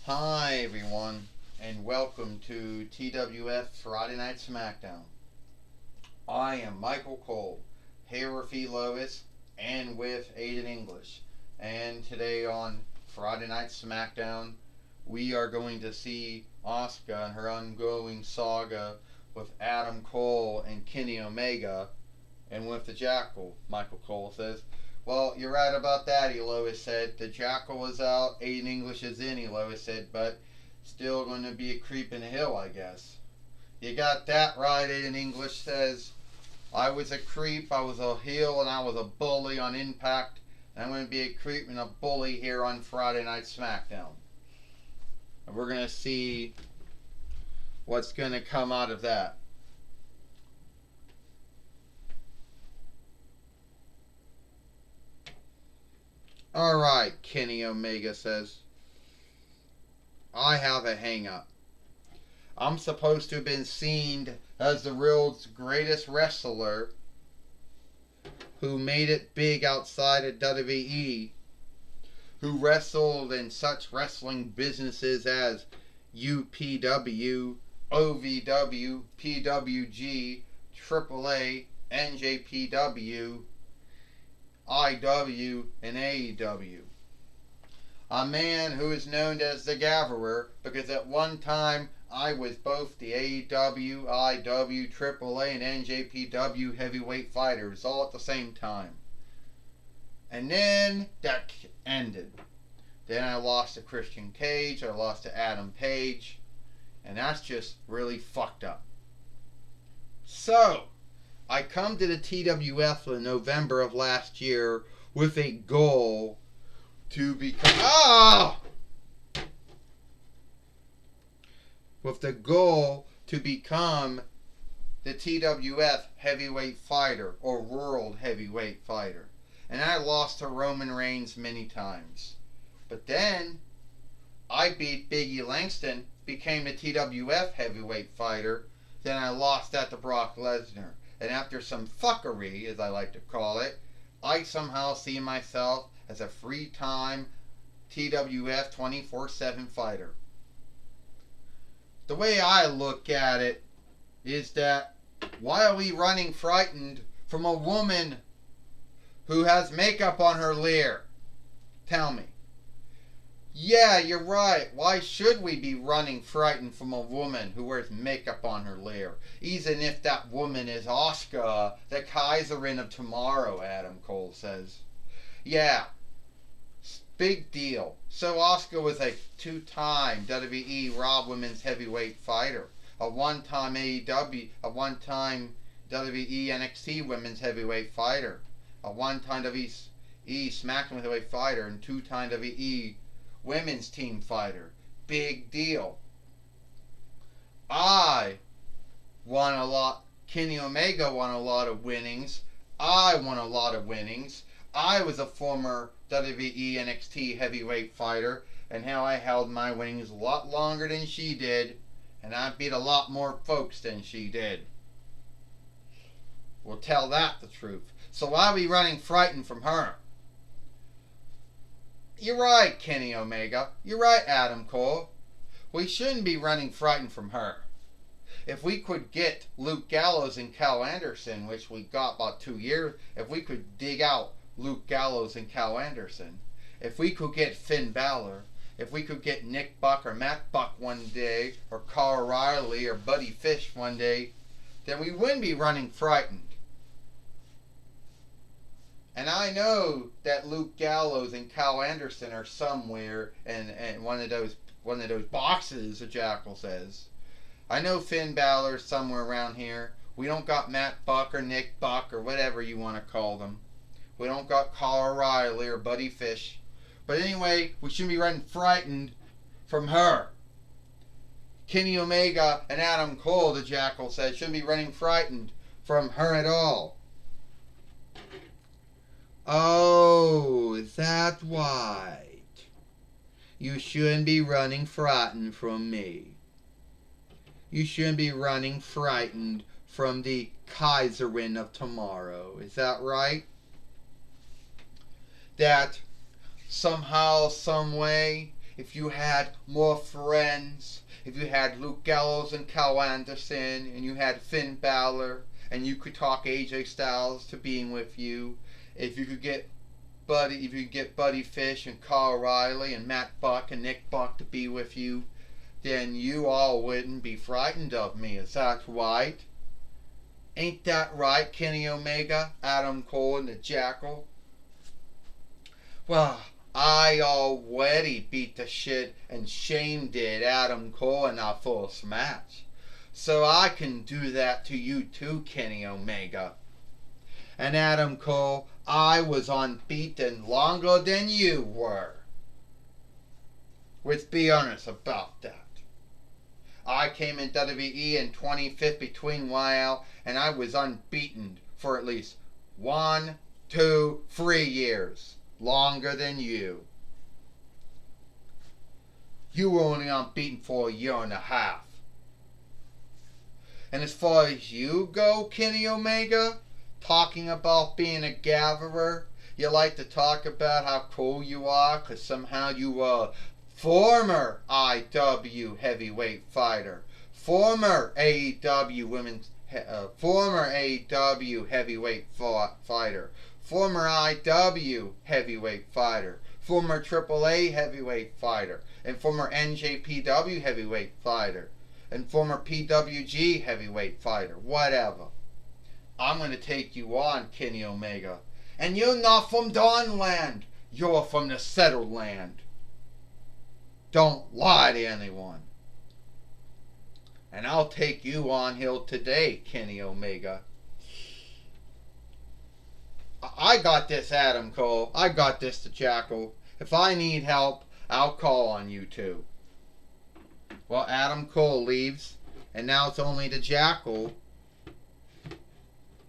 Hi everyone, and welcome to TWF Friday Night Smackdown. I am Michael Cole, here with Lois and with Aiden English. And today on Friday Night Smackdown, we are going to see Asuka and her ongoing saga with Adam Cole and Kenny Omega, and with the Jackal. Michael Cole says, "Well, you're right about that," Lois said. "The Jackal is out, Aiden English is in," Lois said, "but still going to be a creep in the hill, I guess." "You got that right," Aiden English says. "I was a creep, I was a heel, and I was a bully on Impact, and I'm going to be a creep and a bully here on Friday Night Smackdown." And we're going to see what's going to come out of that. "Alright," Kenny Omega says. "I have a hang up. I'm supposed to have been seen as the world's greatest wrestler who made it big outside of WWE, who wrestled in such wrestling businesses as UPW, OVW, PWG, AAA, NJPW, IW, and AEW. A man who is known as the Gatherer because at one time I was both the AEW, IW, AAA, and NJPW heavyweight fighters all at the same time. And then that ended. Then I lost to Christian Cage, I lost to Adam Page, and that's just really fucked up. So, I come to the TWF in November of last year with a goal to become with the goal to become the TWF heavyweight fighter or world heavyweight fighter. And I lost to Roman Reigns many times. But then I beat Biggie Langston, became the TWF heavyweight fighter, then I lost that to Brock Lesnar. And after some fuckery, as I like to call it, I somehow see myself as a free-time TWF 24/7 fighter. The way I look at it is that why are we running frightened from a woman who has makeup on her lair? Tell me. Yeah, you're right. Why should we be running frightened from a woman who wears makeup on her lair? Even if that woman is Asuka, the Kaiserin of tomorrow, Adam Cole says. Yeah, big deal. So Asuka was a two-time WWE Raw Women's Heavyweight Fighter, a one-time AEW, a one-time WWE NXT Women's Heavyweight Fighter, a one-time WWE SmackDown Heavyweight Fighter, and two-time WWE Women's Team Fighter. Big deal. I won a lot. Kenny Omega won a lot of winnings. I won a lot of winnings. I was a former WWE NXT heavyweight fighter, and how I held my winnings a lot longer than she did, and I beat a lot more folks than she did. We'll tell that the truth. So why are we running frightened from her? You're right, Kenny Omega. You're right, Adam Cole. We shouldn't be running frightened from her. If we could get Luke Gallows and Cal Anderson, which we got about 2 years, if we could dig out Luke Gallows and Cal Anderson, if we could get Finn Balor, if we could get Nick Buck or Matt Buck one day, or Kyle O'Reilly or Buddy Fish one day, then we wouldn't be running frightened. And I know that Luke Gallows and Cal Anderson are somewhere in one of those boxes, the Jackal says. I know Finn Balor's somewhere around here. We don't got Matt Buck or Nick Buck or whatever you want to call them. We don't got Kyle O'Reilly or Buddy Fish. But anyway, we shouldn't be running frightened from her. Kenny Omega and Adam Cole, the Jackal says, shouldn't be running frightened from her at all. Oh, is that right? You shouldn't be running frightened from me. You shouldn't be running frightened from the Kaiserin of tomorrow. Is that right? That somehow, some way, if you had more friends, if you had Luke Gallows and Cal Anderson, and you had Finn Balor, and you could talk AJ Styles to being with you, if you could get Buddy Fish and Kyle O'Reilly and Matt Buck and Nick Buck to be with you, then you all wouldn't be frightened of me. Is that right? Ain't that right, Kenny Omega, Adam Cole, and the Jackal? Well, I already beat the shit and shamed Adam Cole in our first match. So I can do that to you too, Kenny Omega. And Adam Cole, I was unbeaten longer than you were. Let's be honest about that. I came in WWE in 25th between while, and I was unbeaten for at least 1, 2, 3 years. Longer than you. You were only unbeaten for 1.5 years. And as far as you go, Kenny Omega, talking about being a gatherer, you like to talk about how cool you are because somehow you were former IW heavyweight fighter, former AEW heavyweight fighter, former IW heavyweight fighter, former AAA heavyweight fighter, and former NJPW heavyweight fighter, and former PWG heavyweight fighter, whatever. I'm going to take you on, Kenny Omega. And you're not from Dawnland. You're from the settled land. Don't lie to anyone. And I'll take you on hill today, Kenny Omega. I got this, Adam Cole. I got this, the Jackal. If I need help, I'll call on you two. Well, Adam Cole leaves, and now it's only the Jackal,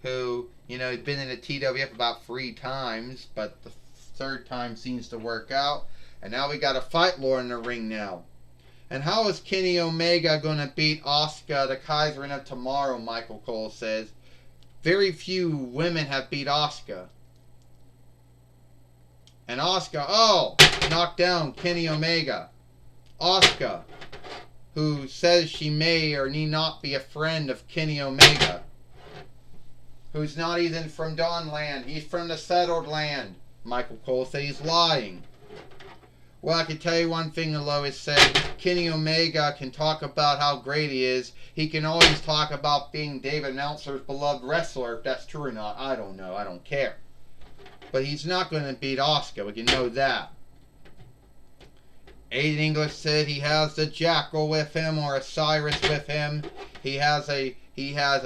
who, has been in the TWF about 3 times, but the 3rd time seems to work out. And now we got a Fight Lord in the ring now. And how is Kenny Omega going to beat Asuka, the Kaiserin of Tomorrow, Michael Cole says. Very few women have beat Asuka. And Asuka, knocked down Kenny Omega. Asuka, who says she may or need not be a friend of Kenny Omega, who's not even from Dawnland, he's from the settled land. Michael Cole said he's lying. Well, I can tell you one thing, Lois said. Kenny Omega can talk about how great he is. He can always talk about being David Meltzer's beloved wrestler. If that's true or not, I don't know. I don't care. But he's not going to beat Asuka. We can know that. Aiden English said he has the Jackal with him or Osiris with him. He has a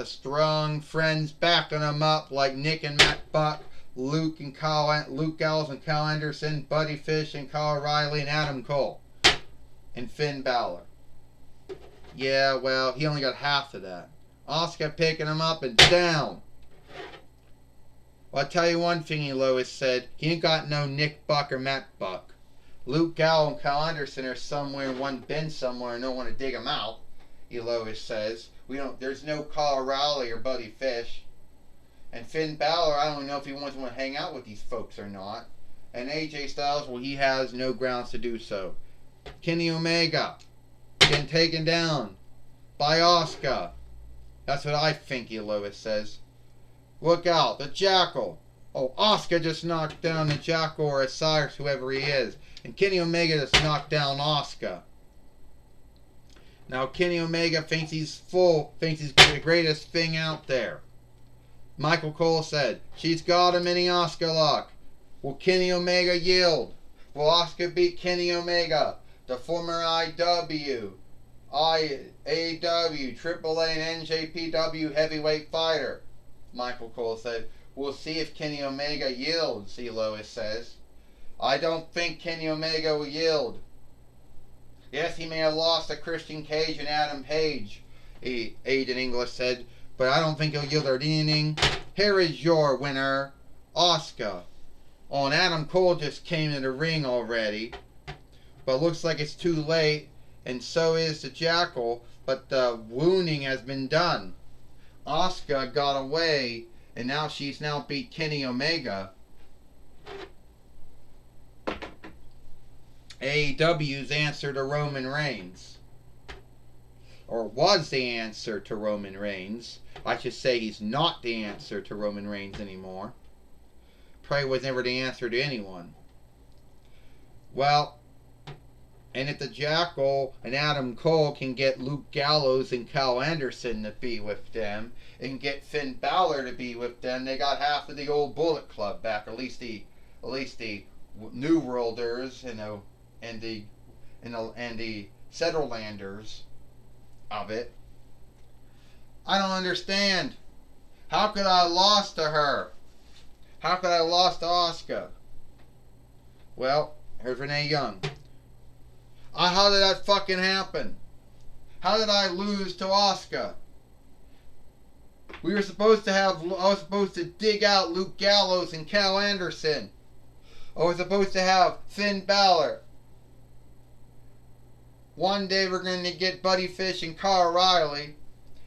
strong friends backing him up like Nick and Matt Buck, Luke Gallows and Kyle Anderson, Buddy Fish and Kyle O'Reilly and Adam Cole, and Finn Balor. Yeah, well, he only got half of that. Asuka picking him up and down. Well, I'll tell you one thing, Lois said. He ain't got no Nick Buck or Matt Buck. Luke Gallows and Kyle Anderson are somewhere in one bin somewhere and don't want to dig them out, Lois says. There's no Kyle O'Reilly or Buddy Fish. And Finn Balor, I don't know if he wants to hang out with these folks or not. And AJ Styles, well, he has no grounds to do so. Kenny Omega getting taken down by Asuka. That's what I think, Lois says. Look out, the Jackal. Oh, Asuka just knocked down the Jackal or Osiris, whoever he is. And Kenny Omega just knocked down Asuka. Now Kenny Omega thinks he's the greatest thing out there. Michael Cole said, she's got him in the Asuka lock. Will Kenny Omega yield? Will Asuka beat Kenny Omega, the former AEW, AAA, and NJPW heavyweight fighter? Michael Cole said, we'll see if Kenny Omega yields, Lois says. I don't think Kenny Omega will yield. Yes, he may have lost to Christian Cage and Adam Page, Aiden English said, but I don't think he'll yield or anything. Here is your winner, Asuka. Oh, and Adam Cole just came in the ring already, but looks like it's too late, and so is the Jackal, but the wounding has been done. Asuka got away, and now she's beat Kenny Omega. AEW's answer to Roman Reigns. Or was the answer to Roman Reigns. I should say he's not the answer to Roman Reigns anymore. Probably was never the answer to anyone. Well, and if the Jackal and Adam Cole can get Luke Gallows and Kyle Anderson to be with them, and get Finn Balor to be with them, they got half of the old Bullet Club back. At least the New Worlders, and the Setterlanders of it. I don't understand. How could I have lost to her? How could I have lost to Asuka? Well, here's Renee Young. How did that fucking happen? How did I lose to Asuka? I was supposed to dig out Luke Gallows and Cal Anderson. I was supposed to have Finn Balor. One day we're going to get Buddy Fish and Kyle O'Reilly.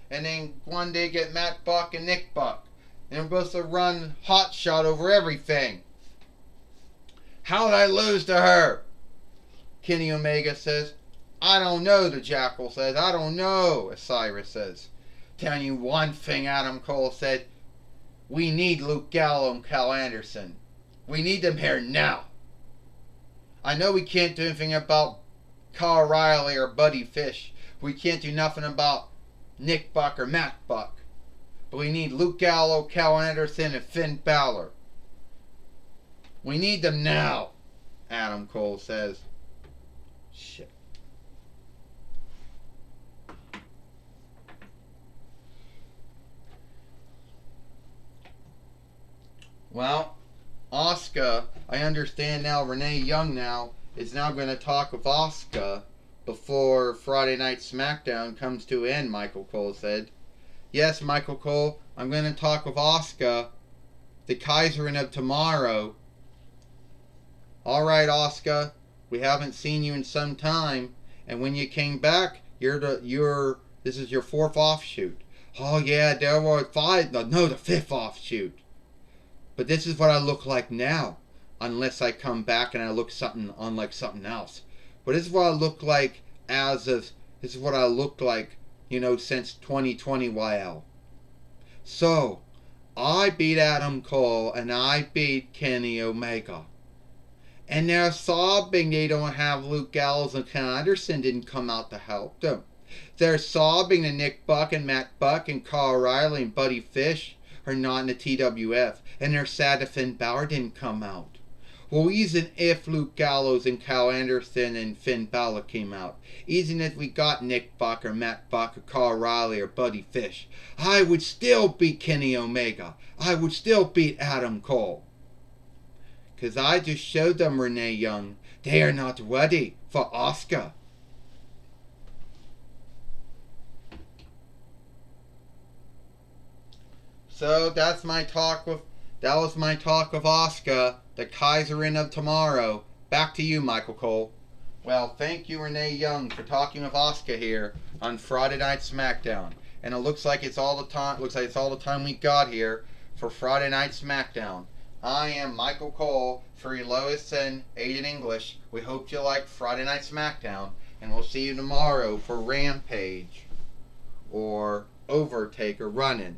And then one day get Matt Buck and Nick Buck. And we're supposed to run Hot Shot over everything. How did I lose to her? Kenny Omega says. I don't know, the Jackal says. I don't know, Cyrus says. Telling you one thing, Adam Cole said. We need Luke Gallo and Cal Anderson. We need them here now. I know we can't do anything about Kyle O'Reilly or Buddy Fish. We can't do nothing about Nick Buck or Matt Buck. But we need Luke Gallo, Cal Anderson, and Finn Balor. We need them now, Adam Cole says. Shit. Well, Asuka, I understand now, Renee Young now, is now going to talk with Asuka before Friday Night Smackdown comes to an end, Michael Cole said. Yes, Michael Cole, I'm going to talk with Asuka, the Kaiserin of tomorrow. Alright, Asuka, we haven't seen you in some time, and when you came back, this is your fourth offshoot. Oh yeah, there were the fifth offshoot. But this is what I look like now, unless I come back and I look something unlike something else. But this is what I look like since 2020 YL. So, I beat Adam Cole and I beat Kenny Omega. And they're sobbing they don't have Luke Gallows and Ken Anderson didn't come out to help them. They're sobbing that Nick Buck and Matt Buck and Kyle O'Reilly and Buddy Fish are not in the TWF. And they're sad that Finn Balor didn't come out. Well, even if Luke Gallows and Kyle Anderson and Finn Balor came out, even if we got Nick Buck or Matt Buck or Kyle O'Reilly or Buddy Fish, I would still beat Kenny Omega. I would still beat Adam Cole. Because I just showed them, Renee Young, they are not ready for Asuka. So that was my talk with Asuka, the Kaiserin of tomorrow. Back to you, Michael Cole. Well, thank you, Renee Young, for talking with Asuka here on Friday Night Smackdown. And it looks like it's all the time. We got here for Friday Night Smackdown. I am Michael Cole for Lois and Aiden English. We hope you like Friday Night Smackdown, and we'll see you tomorrow for Rampage or Overtake or Runnin'.